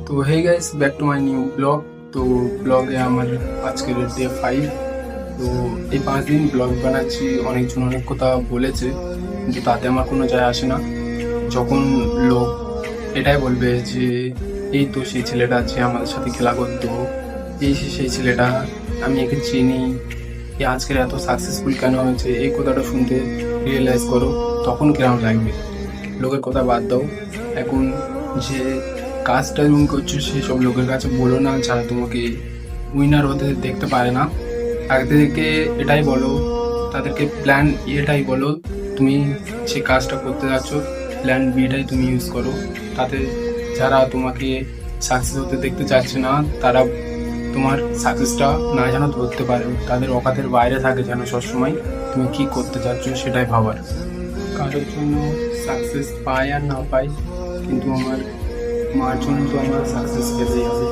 তো হে guys, back to my new blog. তো ব্লগে আমার আজকের ডে 5। তো এই 5 দিন ব্লগ বানাচ্ছি। অনেকজন অনেক কথা বলেছে, কিন্তু তাতে আমার কোনো যায় আসে না। যখন লোক এটাই বলবে যে এই তো সেই ছেলেটা আছে আমাদের সাথে খেলা করতো, এই সেই ছেলেটা, আমি একে চিনি, এ আজকের এত সাকসেসফুল কেন হয়েছে, এই কথাটা শুনতে রিয়েলাইজ করো তখন কেমন লাগবে। লোকের কথা বাদ দাও, এখন যে কাজটা তুমি করছো সেসব লোকের কাছে বলো না যারা তোমাকে উইনার হতে দেখতে পারে না। তাদেরকে এটাই বলো, তাদেরকে প্ল্যান এটাই বলো, তুমি যে কাজটা করতে যাচ্ছ প্ল্যান বিটাই তুমি ইউজ করো। তাতে যারা তোমাকে সাকসেস হতে দেখতে চাচ্ছে না, তারা তোমার সাকসেসটা না যেন ধরতে পারে, তাদের অকাতের বাইরে থাকে যেন সবসময় তুমি কি করতে চাচ্ছ সেটাই ভাবার। কারোর জন্য সাকসেস পাই আর না পাই, কিন্তু আমার মার জন্য তো আমার সাকসেস পেতেই হবে।